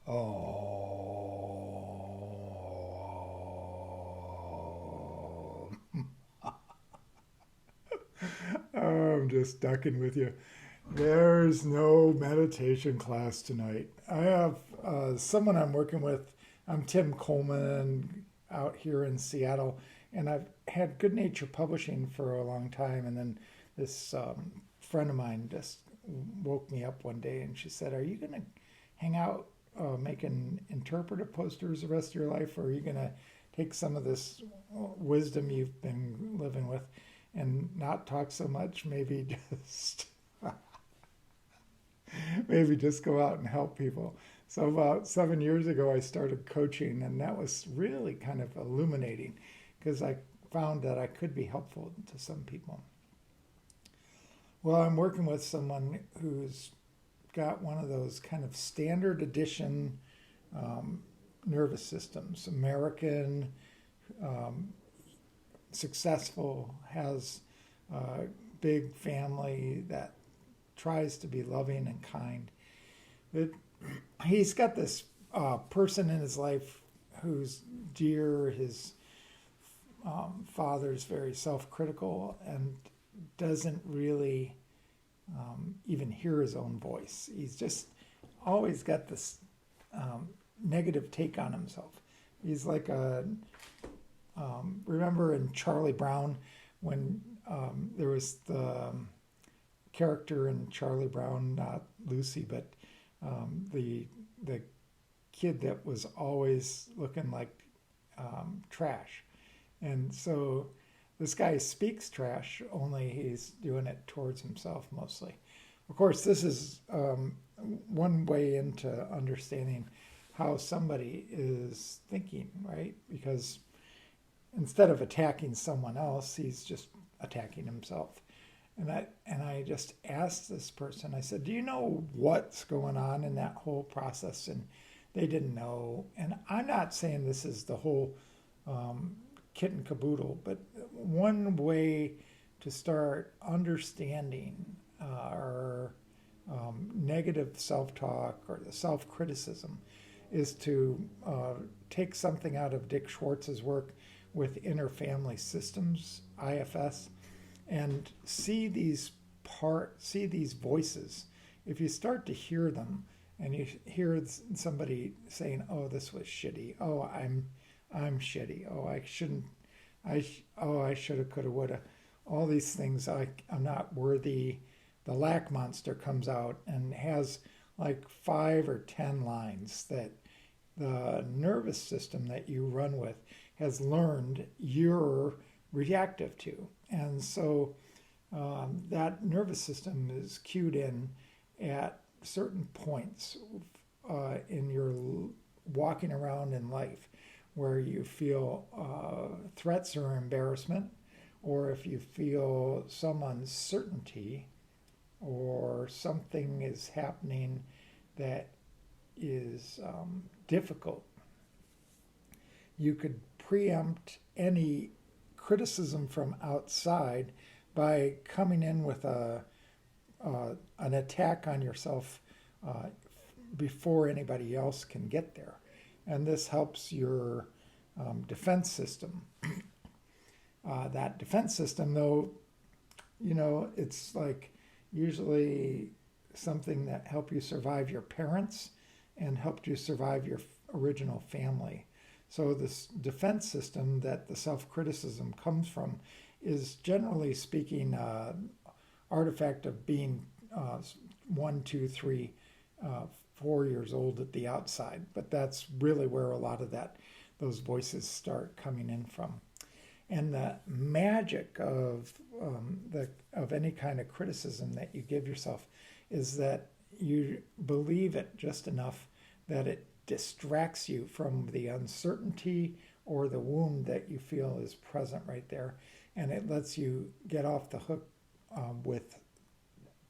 Oh, I'm just ducking with you. There's no meditation class tonight. I have someone I'm working with. I'm Tim Coleman out here in Seattle, and I've had Good Nature Publishing for a long time. And then this friend of mine just woke me up one day and she said, "Are you going to hang out making interpretive posters the rest of your life, or are you going to take some of this wisdom you've been living with and not talk so much? Maybe just maybe just go out and help people." So about 7 years ago, I started coaching, and that was really kind of illuminating because I found that I could be helpful to some people. Well, I'm working with someone who's got one of those kind of standard edition um, nervous systems, American, um, successful, has a big family that tries to be loving and kind. But he's got this person in his life who's dear. His father's very self critical and doesn't really even hear his own voice. He's just always got this negative take on himself. He's like a, remember in Charlie Brown when there was the character in Charlie Brown, not Lucy, but the kid that was always looking like trash. And so this guy speaks trash, only he's doing it towards himself mostly. Of course, this is one way into understanding how somebody is thinking, right? Because instead of attacking someone else, he's just attacking himself. And I just asked this person, I said, "Do you know what's going on in that whole process?" And they didn't know. And I'm not saying this is the whole um, kit and caboodle, but one way to start understanding our negative self talk or the self criticism is to take something out of Dick Schwartz's work with Inner Family Systems, IFS, and see these voices. If you start to hear them and you hear somebody saying, "Oh, this was shitty. Oh, I'm shitty. Oh, I shouldn't. I shoulda, coulda, woulda." All these things. I'm not worthy. The lack monster comes out and has like 5 or 10 lines that the nervous system that you run with has learned you're reactive to. And so that nervous system is cued in at certain points in your walking around in life where you feel threats or embarrassment, or if you feel some uncertainty or something is happening that is difficult. You could preempt any criticism from outside by coming in with an attack on yourself uh, before anybody else can get there. And this helps your defense system. That defense system, though, it's like usually something that helped you survive your parents and helped you survive your original family. So this defense system that the self-criticism comes from is generally speaking artifact of being 1, 2, 3, 4 years old at the outside. But that's really where a lot of those voices start coming in from. And the magic of any kind of criticism that you give yourself is that you believe it just enough that it distracts you from the uncertainty or the wound that you feel is present right there, and it lets you get off the hook with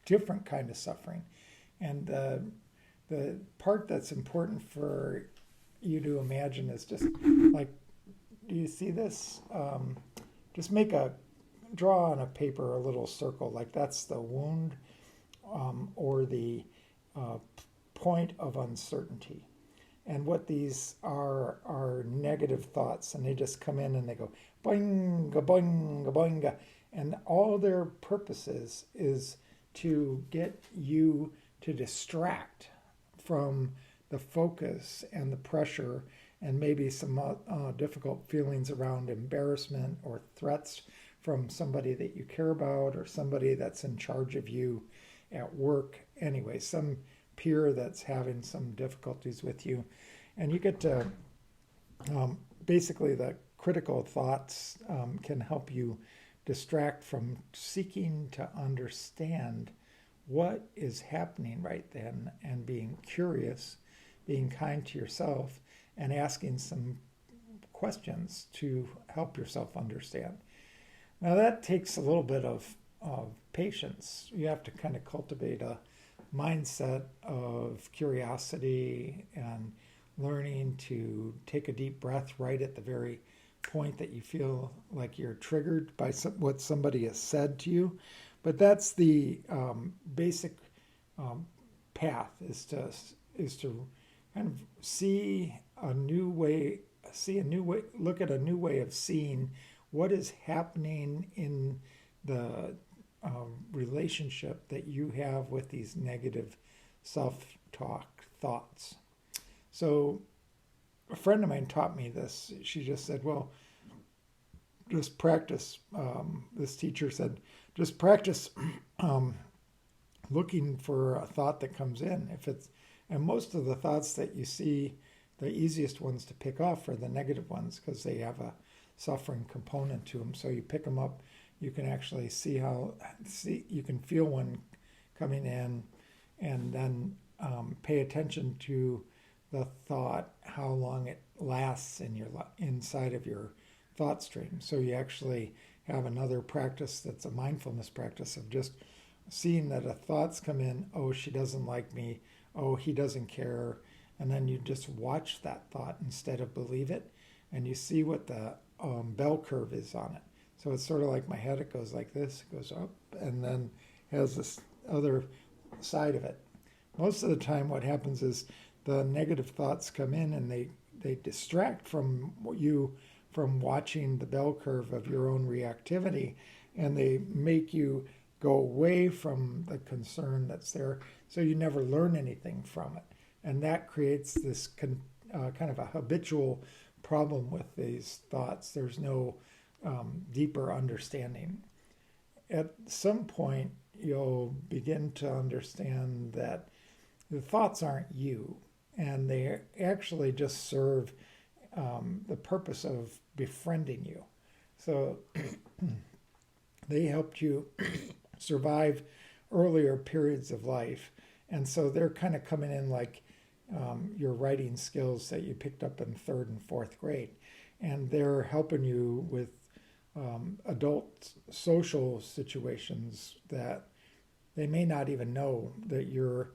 different kind of suffering. And the part that's important for you to imagine is just like, do you see this? Just draw on a paper a little circle, like that's the wound or the point of uncertainty. And what these are negative thoughts, and they just come in and they go boinga, boinga, boinga. And all their purpose is to get you to distract from the focus and the pressure and maybe some difficult feelings around embarrassment or threats from somebody that you care about or somebody that's in charge of you at work. Anyway, some peer that's having some difficulties with you. And you get to basically the critical thoughts can help you distract from seeking to understand what is happening right then and being curious, being kind to yourself, and asking some questions to help yourself understand. Now, that takes a little bit of patience. You have to kind of cultivate a mindset of curiosity and learning to take a deep breath right at the very point that you feel like you're triggered by what somebody has said to you. But that's the basic path is to kind of look at a new way of seeing what is happening in the relationship that you have with these negative self-talk thoughts. So a friend of mine taught me this. She just said, well, just practice. This teacher said, just practice looking for a thought that comes in. And most of the thoughts that you see, the easiest ones to pick off are the negative ones because they have a suffering component to them. So you pick them up, you can actually you can feel one coming in, and then pay attention to the thought, how long it lasts inside of your thought stream. So you actually have another practice that's a mindfulness practice of just seeing that a thought's come in, oh, she doesn't like me, oh, he doesn't care, and then you just watch that thought instead of believe it, and you see what the bell curve is on it. So it's sort of like my head, it goes like this, it goes up, and then has this other side of it. Most of the time what happens is the negative thoughts come in and they distract from you from watching the bell curve of your own reactivity, and they make you go away from the concern that's there, so you never learn anything from it. And that creates this kind of a habitual problem with these thoughts. There's no deeper understanding. At some point, you'll begin to understand that the thoughts aren't you, and they actually just serve the purpose of befriending you. So they helped you survive earlier periods of life. And so they're kind of coming in like your writing skills that you picked up in 3rd and 4th grade. And they're helping you with adult social situations that they may not even know that you're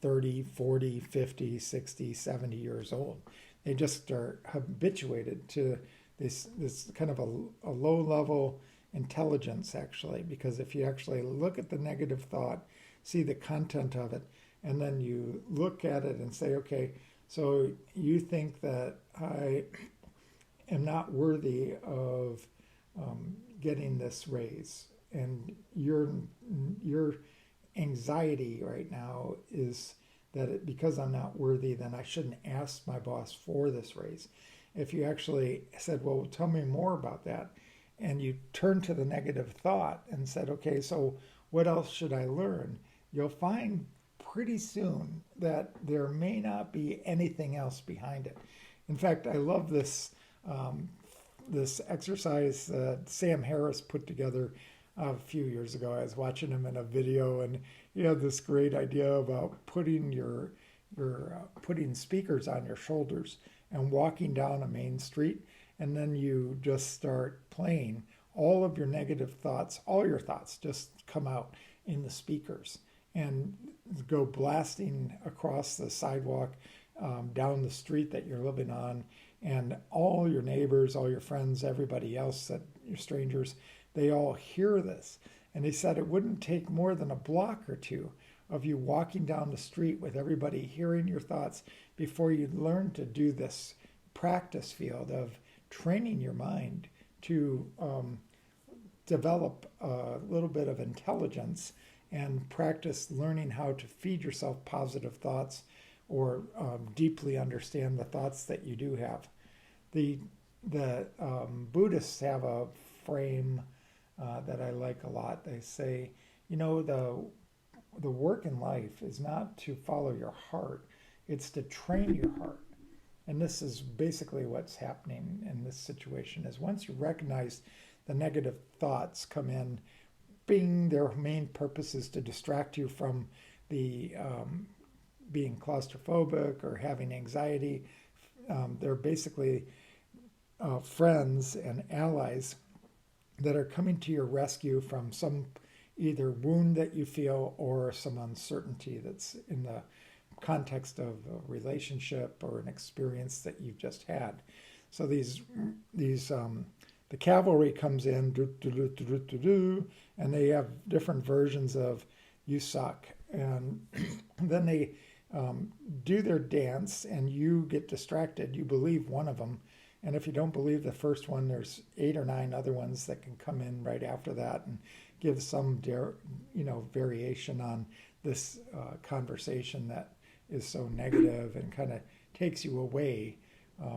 30, 40, 50, 60, 70 years old. They just are habituated to this kind of a low level intelligence, actually, because if you actually look at the negative thought, see the content of it, and then you look at it and say, okay, so you think that I am not worthy of getting this raise, and your anxiety right now is that because I'm not worthy, then I shouldn't ask my boss for this raise. If you actually said, well, tell me more about that, and you turn to the negative thought and said, okay, so what else should I learn? You'll find pretty soon that there may not be anything else behind it. In fact, I love this this exercise that Sam Harris put together a few years ago. I was watching him in a video, and he had this great idea about putting putting speakers on your shoulders and walking down a main street, and then you just start playing all of your negative thoughts, all your thoughts just come out in the speakers and go blasting across the sidewalk, down the street that you're living on, and all your neighbors, all your friends, everybody else, that your strangers, they all hear this. And he said it wouldn't take more than a block or two of you walking down the street with everybody hearing your thoughts, before you learn to do this practice field of training your mind to develop a little bit of intelligence and practice learning how to feed yourself positive thoughts or deeply understand the thoughts that you do have. The Buddhists have a frame that I like a lot. They say, the work in life is not to follow your heart, it's to train your heart. And this is basically what's happening in this situation is once you recognize the negative thoughts come in, bing, their main purpose is to distract you from the being claustrophobic or having anxiety. They're basically friends and allies that are coming to your rescue from some either wound that you feel or some uncertainty that's in the context of a relationship or an experience that you've just had. So these the cavalry comes in, and they have different versions of "you suck," and then they do their dance, and you get distracted. You believe one of them, and if you don't believe the first one, there's 8 or 9 other ones that can come in right after that and give some variation on this conversation that is so negative and kind of takes you away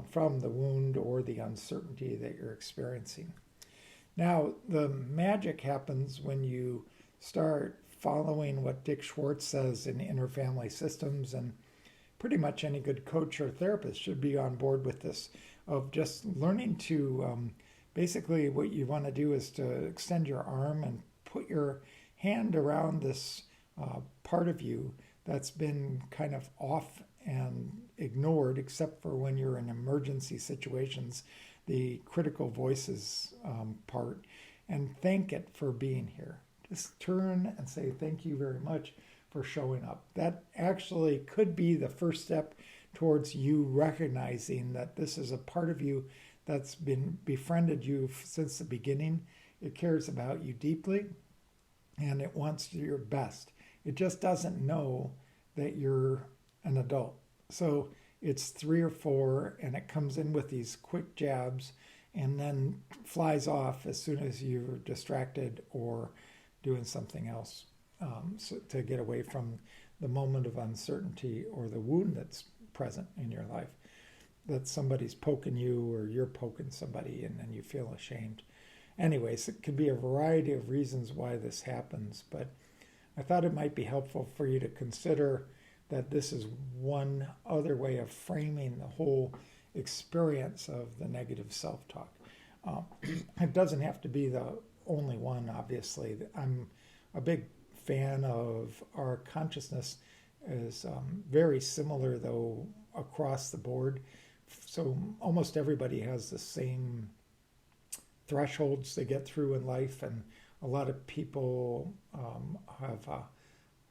from the wound or the uncertainty that you're experiencing. Now, the magic happens when you start following what Dick Schwartz says in Inner Family Systems, and pretty much any good coach or therapist should be on board with this, of just learning to basically what you want to do is to extend your arm and put your hand around this part of you that's been kind of off and ignored, except for when you're in emergency situations, the critical voices part, and thank it for being here. Just turn and say thank you very much for showing up. That actually could be the first step towards you recognizing that this is a part of you that's been befriended you since the beginning. It cares about you deeply and it wants your best. It just doesn't know that you're an adult. So it's 3 or 4 and it comes in with these quick jabs and then flies off as soon as you're distracted or doing something else so to get away from the moment of uncertainty or the wound that's present in your life. That somebody's poking you or you're poking somebody and then you feel ashamed. Anyways, it could be a variety of reasons why this happens, but I thought it might be helpful for you to consider that this is one other way of framing the whole experience of the negative self-talk. It doesn't have to be the only one, obviously. I'm a big fan of our consciousness is very similar, though, across the board. So almost everybody has the same thresholds they get through in life, and a lot of people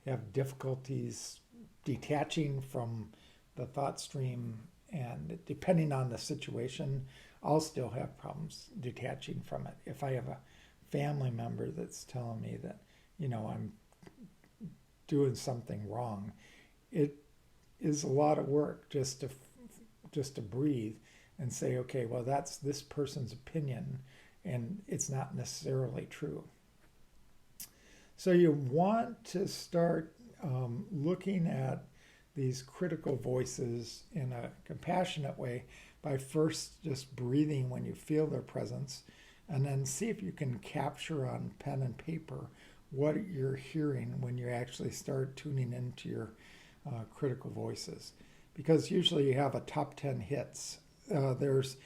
have difficulties detaching from the thought stream, and depending on the situation, I'll still have problems detaching from it. If I have a family member that's telling me that, I'm doing something wrong, it is a lot of work just to breathe and say, okay, well, that's this person's opinion, and it's not necessarily true. So you want to start looking at these critical voices in a compassionate way by first just breathing when you feel their presence, and then see if you can capture on pen and paper what you're hearing when you actually start tuning into your critical voices. Because usually you have a top 10 hits. There's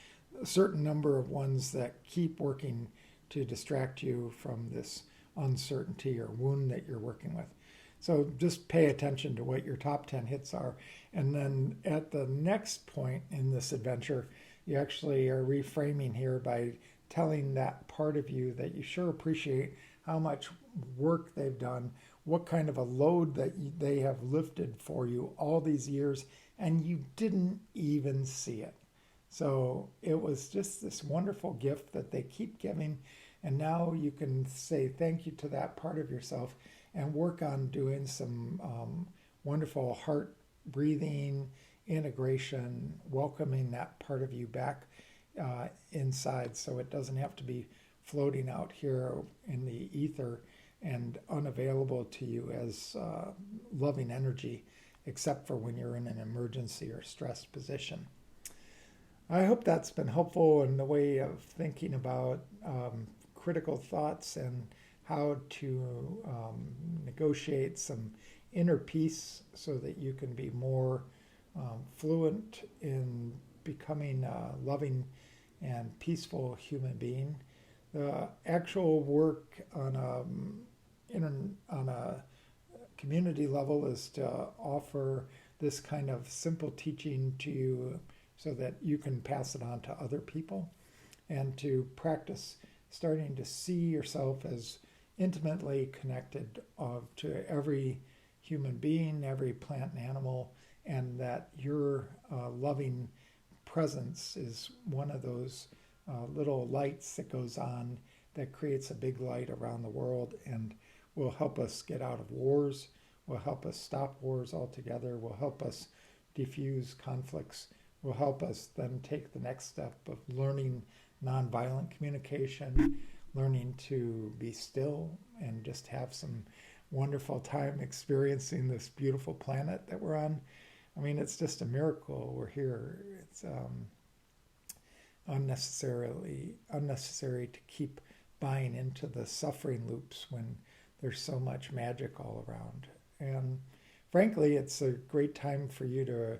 a certain number of ones that keep working to distract you from this uncertainty or wound that you're working with. So just pay attention to what your top 10 hits are. And then at the next point in this adventure, you actually are reframing here by telling that part of you that you sure appreciate how much work they've done, what kind of a load that they have lifted for you all these years, and you didn't even see it. So it was just this wonderful gift that they keep giving, and now you can say thank you to that part of yourself and work on doing some wonderful heart breathing integration, welcoming that part of you back inside, so it doesn't have to be floating out here in the ether and unavailable to you as loving energy, except for when you're in an emergency or stressed position. I hope that's been helpful in the way of thinking about critical thoughts and how to negotiate some inner peace so that you can be more fluent in becoming a loving and peaceful human being. The actual work on a community level is to offer this kind of simple teaching to you so that you can pass it on to other people, and to practice starting to see yourself as intimately connected to every human being, every plant and animal, and that your loving presence is one of those little lights that goes on that creates a big light around the world and will help us get out of wars, will help us stop wars altogether, will help us diffuse conflicts, will help us then take the next step of learning nonviolent communication, learning to be still and just have some wonderful time experiencing this beautiful planet that we're on. I mean, it's just a miracle we're here. It's unnecessary to keep buying into the suffering loops when there's so much magic all around. And frankly, it's a great time for you to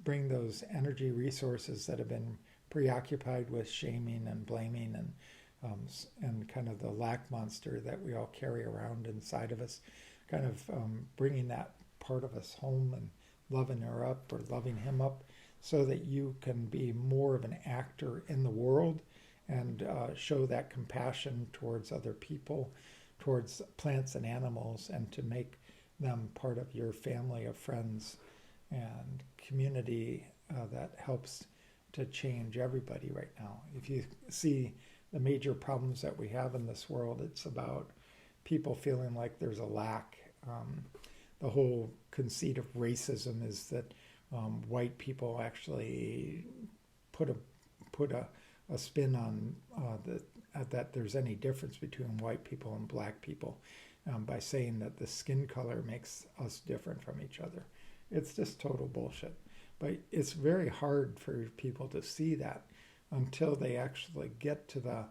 bring those energy resources that have been preoccupied with shaming and blaming and kind of the lack monster that we all carry around inside of us, kind of bringing that part of us home and loving her up or loving him up, so that you can be more of an actor in the world and show that compassion towards other people, towards plants and animals, and to make them part of your family of friends and community that helps to change everybody right now. If you see the major problems that we have in this world, it's about people feeling like there's a lack. The whole conceit of racism is that white people actually put a spin on that there's any difference between white people and black people by saying that the skin color makes us different from each other. It's just total bullshit. But it's very hard for people to see that until they actually get to the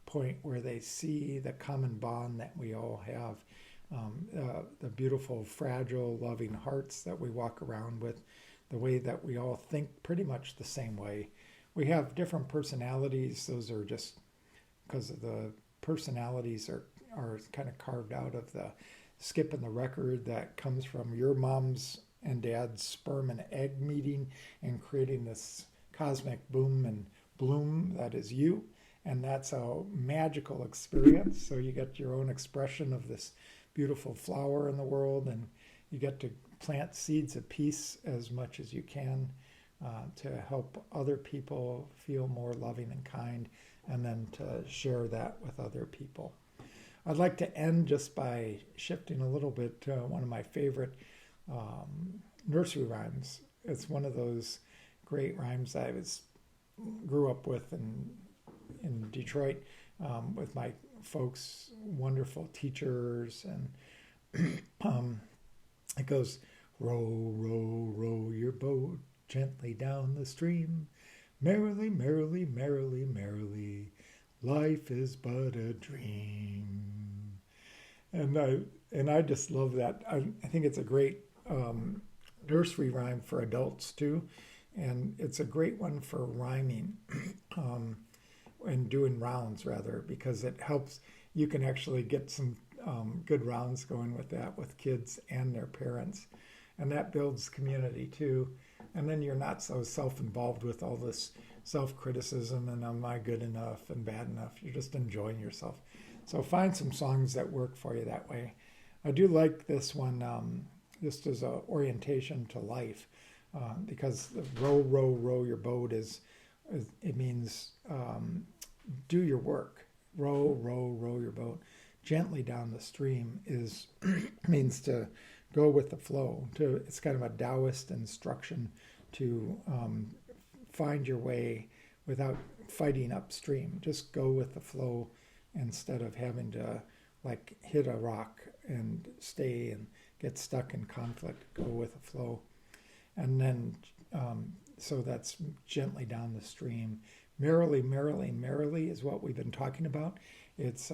point where they see the common bond that we all have, the beautiful, fragile, loving hearts that we walk around with, the way that we all think pretty much the same way. We have different personalities. Those are just because of the personalities are kind of carved out of the skip in the record that comes from your mom's and dad's sperm and egg meeting and creating this cosmic boom and bloom that is you. And that's a magical experience. So you get your own expression of this beautiful flower in the world, and you get to plant seeds of peace as much as you can to help other people feel more loving and kind, and then to share that with other people. I'd like to end just by shifting a little bit to one of my favorite nursery rhymes. It's one of those great rhymes I grew up with in Detroit with my folks, wonderful teachers, and it goes, row, row, row your boat gently down the stream, merrily, merrily, merrily, merrily, life is but a dream. And I just love that. I think it's a great nursery rhyme for adults too, and it's a great one for rhyming and doing rounds rather, because it helps. You can actually get some good rounds going with that with kids and their parents, and that builds community too. And then you're not so self-involved with all this self-criticism and am I good enough and bad enough. You're just enjoying yourself. So find some songs that work for you that way. I do like this one, just as an orientation to life, because the row, row, row your boat it means do your work. Row, row, row your boat gently down the stream means to go with the flow. It's kind of a Taoist instruction to find your way without fighting upstream. Just go with the flow instead of having to like hit a rock and stay and get stuck in conflict. Go with the flow. And then, so that's gently down the stream. Merrily, merrily, merrily is what we've been talking about. It's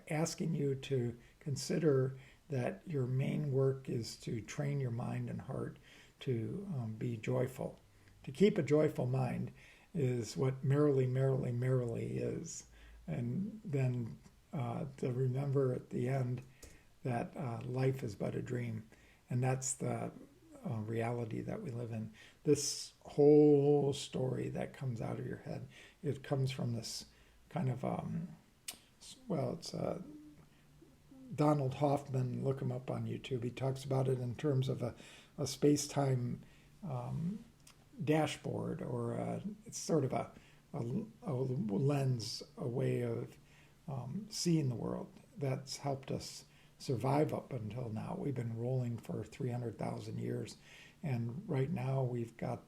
asking you to consider that your main work is to train your mind and heart to be joyful. To keep a joyful mind is what merrily, merrily, merrily is. And then to remember at the end that life is but a dream. And that's the reality that we live in. This whole story that comes out of your head, it comes from this kind of, it's Donald Hoffman, look him up on YouTube. He talks about it in terms of a space-time dashboard, or it's sort of a lens, a way of seeing the world that's helped us survive up until now. We've been rolling for 300,000 years, and right now we've got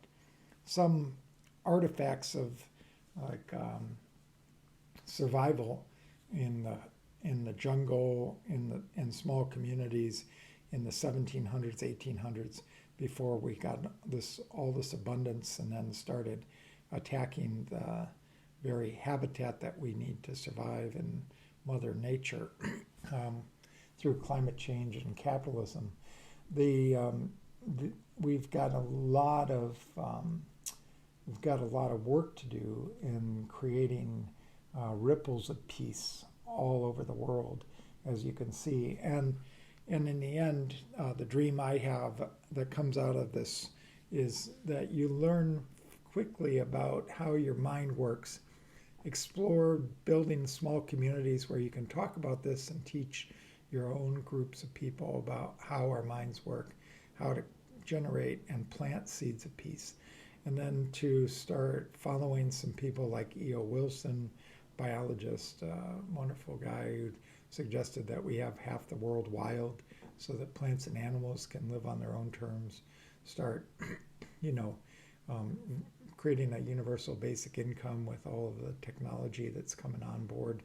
some artifacts of like survival in the jungle, in small communities in the 1700s, 1800s, before we got all this abundance and then started attacking the very habitat that we need to survive in Mother Nature through climate change and capitalism. We've got a lot of work to do in creating ripples of peace all over the world, as you can see. And in the end, the dream I have that comes out of this is that you learn quickly about how your mind works. Explore building small communities where you can talk about this and teach your own groups of people about how our minds work, how to generate and plant seeds of peace. And then to start following some people like E.O. Wilson, biologist, wonderful guy who suggested that we have half the world wild so that plants and animals can live on their own terms. Start, creating a universal basic income with all of the technology that's coming on board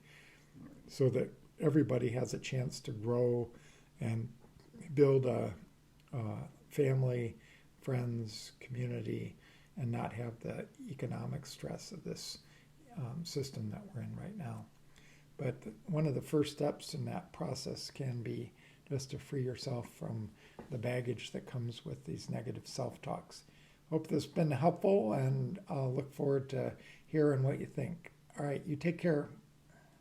so that everybody has a chance to grow and build a family, friends, community, and not have the economic stress of this system that we're in right now. But one of the first steps in that process can be just to free yourself from the baggage that comes with these negative self-talks. Hope this has been helpful, and I'll look forward to hearing what you think. All right, you take care.